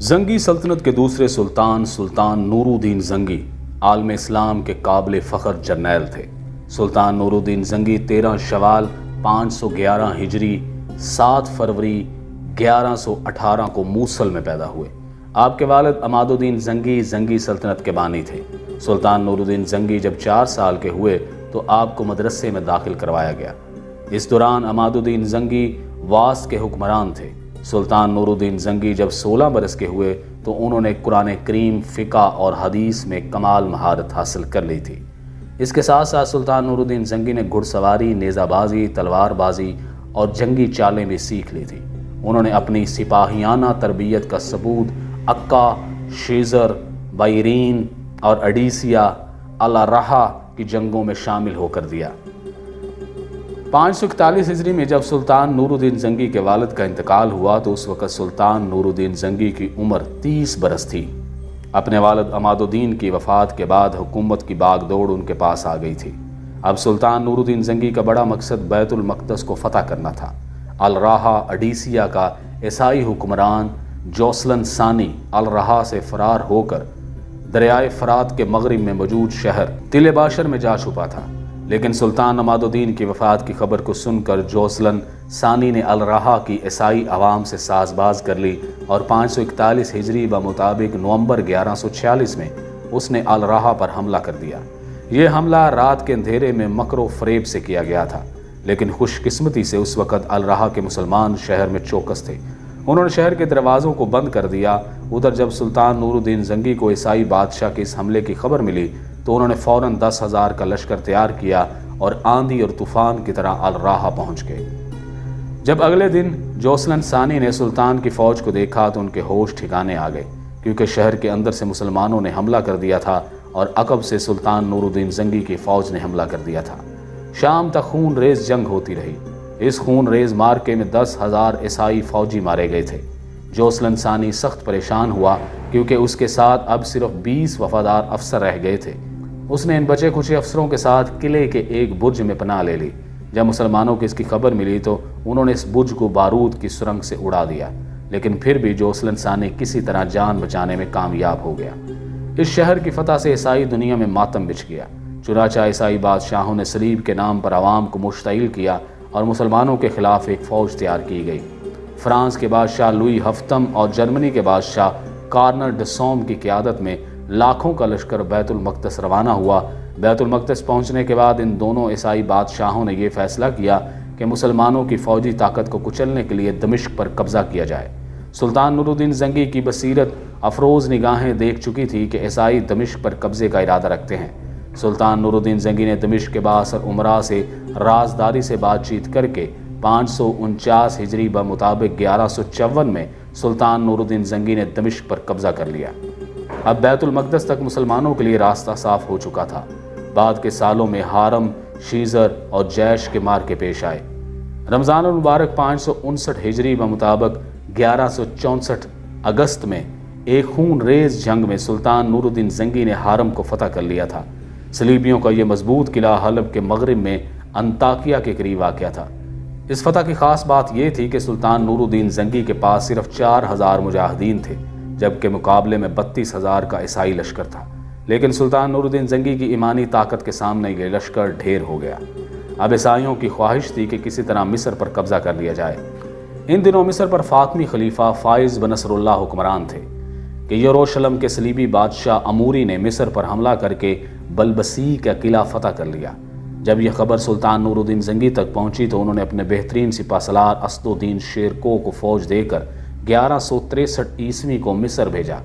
زنگی سلطنت کے دوسرے سلطان سلطان نور الدین زنگی عالم اسلام کے قابل فخر جرنیل تھے۔ سلطان نور الدین زنگی 13 شوال 511 ہجری 7 فروری 1118 کو موصل میں پیدا ہوئے۔ آپ کے والد عماد الدین زنگی زنگی سلطنت کے بانی تھے۔ سلطان نور الدین زنگی جب 4 سال کے ہوئے تو آپ کو مدرسے میں داخل کروایا گیا۔ اس دوران عماد الدین زنگی واس کے حکمران تھے۔ سلطان نور الدین زنگی جب 16 برس کے ہوئے تو انہوں نے قرآن کریم، فقہ اور حدیث میں کمال مہارت حاصل کر لی تھی۔ اس کے ساتھ ساتھ سلطان نور الدین زنگی نے گھڑ سواری، نیزہ بازی، تلوار بازی اور جنگی چالیں بھی سیکھ لی تھی۔ انہوں نے اپنی سپاہیانہ تربیت کا ثبوت عکا، شیزر، بائرین اور اڈیسیا الرحا کی جنگوں میں شامل ہو کر دیا۔ 541 ہجری میں جب سلطان نور الدین زنگی کے والد کا انتقال ہوا تو اس وقت سلطان نور الدین زنگی کی عمر 30 برس تھی۔ اپنے والد عماد الدین کی وفات کے بعد حکومت کی باغ دوڑ ان کے پاس آ گئی تھی۔ اب سلطان نور الدین زنگی کا بڑا مقصد بیت المقدس کو فتح کرنا تھا۔ الرحا اڈیسیا کا عیسائی حکمران جوسلن ثانی الرحا سے فرار ہو کر دریائے فرات کے مغرب میں موجود شہر تل باشر میں جا چھپا تھا، لیکن سلطان عماد الدین کی وفات کی خبر کو سن کر جوسلن ثانی نے الرحا کی عیسائی عوام سے ساز باز کر لی اور 541 ہجری بمطابق نومبر 1146 میں اس نے الرحا پر حملہ کر دیا۔ یہ حملہ رات کے اندھیرے میں مکر و فریب سے کیا گیا تھا، لیکن خوش قسمتی سے اس وقت الرحا کے مسلمان شہر میں چوکس تھے۔ انہوں نے شہر کے دروازوں کو بند کر دیا۔ ادھر جب سلطان نور الدین زنگی کو عیسائی بادشاہ کے اس حملے کی خبر ملی تو انہوں نے فوراً 10,000 کا لشکر تیار کیا اور آندھی اور طوفان کی طرح الرحا پہنچ گئے۔ جب اگلے دن جوسلن ثانی نے سلطان کی فوج کو دیکھا تو ان کے ہوش ٹھکانے آ گئے، کیونکہ شہر کے اندر سے مسلمانوں نے حملہ کر دیا تھا اور عقب سے سلطان نور الدین زنگی کی فوج نے حملہ کر دیا تھا۔ شام تک خون ریز جنگ ہوتی رہی۔ اس خون ریز مارکے میں 10,000 عیسائی فوجی مارے گئے تھے۔ جوسلن ثانی سخت پریشان ہوا کیونکہ اس کے ساتھ اب صرف 20 وفادار افسر رہ گئے تھے۔ اس نے ان بچے کچھ افسروں کے ساتھ قلعے کے ایک برج میں پناہ لے لی۔ جب مسلمانوں کو اس کی خبر ملی تو انہوں نے اس برج کو بارود کی سرنگ سے اڑا دیا، لیکن پھر بھی جوسلن ثانی کسی طرح جان بچانے میں کامیاب ہو گیا۔ اس شہر کی فتح سے عیسائی دنیا میں ماتم بچھ گیا۔ چنانچہ عیسائی بادشاہوں نے صلیب کے نام پر عوام کو مشتعل کیا اور مسلمانوں کے خلاف ایک فوج تیار کی گئی۔ فرانس کے بادشاہ لوئی ہفتم اور جرمنی کے بادشاہ کارنر ڈ سوم کی قیادت میں لاکھوں کا لشکر بیت المقدس روانہ ہوا۔ بیت المقدس پہنچنے کے بعد ان دونوں عیسائی بادشاہوں نے یہ فیصلہ کیا کہ مسلمانوں کی فوجی طاقت کو کچلنے کے لیے دمشق پر قبضہ کیا جائے۔ سلطان نور الدین زنگی کی بصیرت افروز نگاہیں دیکھ چکی تھی کہ عیسائی دمشق پر قبضے کا ارادہ رکھتے ہیں۔ سلطان نور الدین زنگی نے دمشق کے بااثر امراء سے رازداری سے بات چیت کر کے 549 ہجری بمطابق 1154 میں سلطان نور الدین زنگی نے دمشق پر قبضہ کر لیا۔ اب بیت المقدس تک مسلمانوں کے لیے راستہ صاف ہو چکا تھا۔ بعد کے سالوں میں حارم، شیزر اور جیش کے مارکے پیش آئے۔ رمضان المبارک 559 ہجری بمطابق 1164 اگست میں ایک خون ریز جنگ میں سلطان نور الدین زنگی نے حارم کو فتح کر لیا تھا۔ صلیبیوں کا یہ مضبوط قلعہ حلب کے مغرب میں انطاکیہ کے قریب واقع تھا۔ اس فتح کی خاص بات یہ تھی کہ سلطان نور الدین زنگی کے پاس صرف 4,000 مجاہدین تھے، جبکہ مقابلے میں 32,000 کا عیسائی لشکر تھا۔ لیکن سلطان نور الدین زنگی کی ایمانی طاقت کے سامنے یہ لشکر ڈھیر ہو گیا۔ اب عیسائیوں کی خواہش تھی کہ کسی طرح مصر پر قبضہ کر لیا جائے۔ ان دنوں مصر پر فاطمی خلیفہ فائز بن نصر اللہ حکمران تھے کہ یروشلم کے صلیبی بادشاہ اموری نے مصر پر حملہ کر کے بلبسی کا قلعہ فتح کر لیا۔ جب یہ خبر سلطان نور الدین زنگی تک پہنچی تو انہوں نے اپنے بہترین سپہ سالار اسد الدین شیرکوہ کو فوج دے کر 1163 عیسوی کو مصر بھیجا۔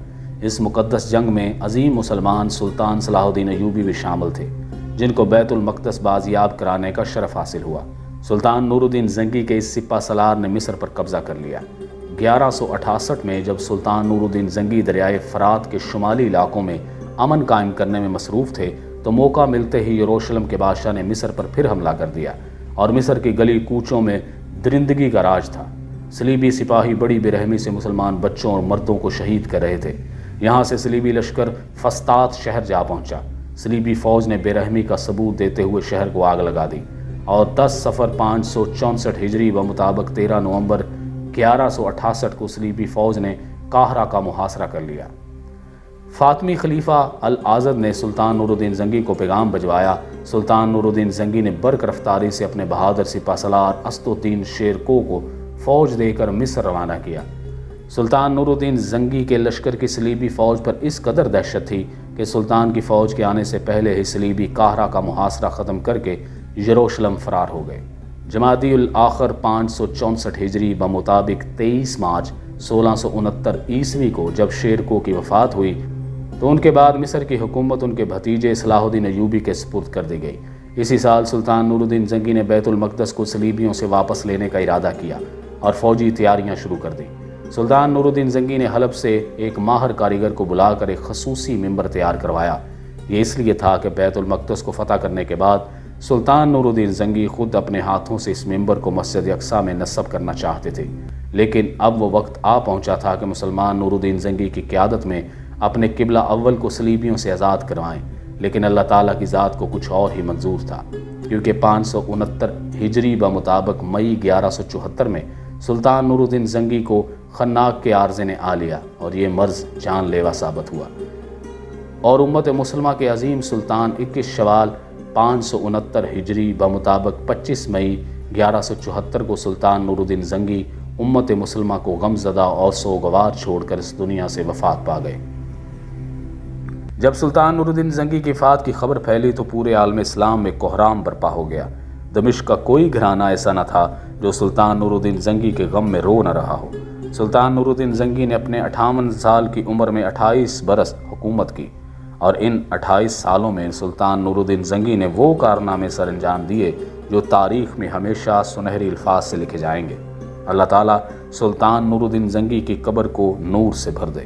اس مقدس جنگ میں عظیم مسلمان سلطان صلاح الدین ایوبی بھی شامل تھے، جن کو بیت المقدس بازیاب کرانے کا شرف حاصل ہوا۔ سلطان نور الدین زنگی کے اس سپہ سالار نے مصر پر قبضہ کر لیا۔ 1168 میں جب سلطان نور الدین زنگی دریائے فرات کے شمالی علاقوں میں امن قائم کرنے میں مصروف تھے تو موقع ملتے ہی یروشلم کے بادشاہ نے مصر پر پھر حملہ کر دیا اور مصر کی گلی کوچوں میں درندگی کا راج تھا۔ صلیبی سپاہی بڑی بے رحمی سے مسلمان بچوں اور مردوں کو شہید کر رہے تھے۔ یہاں سے صلیبی لشکر فسطاط شہر جا پہنچا۔ صلیبی فوج نے بے رحمی کا ثبوت دیتے ہوئے شہر کو آگ لگا دی اور 10 صفر 564 ہجری بمطابق 13 نومبر 1168 کو صلیبی فوج نے قاہرہ کا محاصرہ کر لیا۔ فاطمی خلیفہ العاضد نے سلطان نور الدین زنگی کو پیغام بھجوایا۔ سلطان نور الدین زنگی نے برق رفتاری سے اپنے بہادر سپہ سالار اسد الدین شیرکوہ کو فوج دے کر مصر روانہ کیا۔ سلطان نور الدین زنگی کے لشکر کی صلیبی فوج پر اس قدر دہشت تھی کہ سلطان کی فوج کے آنے سے پہلے ہی صلیبی قاہرہ کا محاصرہ ختم کر کے یروشلم فرار ہو گئے۔ جمادی الاخر 564 ہجری بمطابق 23 مارچ 1669 عیسوی کو جب شیرکوہ کی وفات ہوئی تو ان کے بعد مصر کی حکومت ان کے بھتیجے صلاح الدین ایوبی کے سپرد کر دی گئی۔ اسی سال سلطان نور الدین زنگی نے بیت المقدس کو صلیبیوں سے واپس لینے کا ارادہ کیا اور فوجی تیاریاں شروع کر دیں۔ سلطان نور الدین زنگی نے حلب سے ایک ماہر کاریگر کو بلا کر ایک خصوصی ممبر تیار کروایا۔ یہ اس لیے تھا کہ بیت المقدس کو فتح کرنے کے بعد سلطان نور الدین زنگی خود اپنے ہاتھوں سے اس ممبر کو مسجد اقصیٰ میں نصب کرنا چاہتے تھے، لیکن اب وہ وقت آ پہنچا تھا کہ مسلمان نور الدین زنگی کی قیادت میں اپنے قبلہ اول کو صلیبیوں سے آزاد کروائیں، لیکن اللہ تعالیٰ کی ذات کو کچھ اور ہی منظور تھا، کیونکہ 569 ہجری بمطابق مئی 1174 میں سلطان نور الدین زنگی کو خناق کے عارضے نے آ لیا اور یہ مرض جان لیوا ثابت ہوا، اور امت مسلمہ کے عظیم سلطان 21 شوال 569 ہجری بمطابق 25 مئی 1174 کو سلطان نور الدین زنگی امت مسلمہ کو غم زدہ اور سوگوار چھوڑ کر اس دنیا سے وفات پا گئے۔ جب سلطان نور الدین زنگی کی وفات کی خبر پھیلی تو پورے عالم اسلام میں کوہرام برپا ہو گیا۔ دمشق کا کوئی گھرانہ ایسا نہ تھا جو سلطان نور الدین زنگی کے غم میں رو نہ رہا ہو۔ سلطان نور الدین زنگی نے اپنے 58 سال کی عمر میں 28 برس حکومت کی، اور ان 28 سالوں میں سلطان نور الدین زنگی نے وہ کارنامے سر انجام دیے جو تاریخ میں ہمیشہ سنہری الفاظ سے لکھے جائیں گے۔ اللہ تعالیٰ سلطان نور الدین زنگی کی قبر کو نور سے بھر دے۔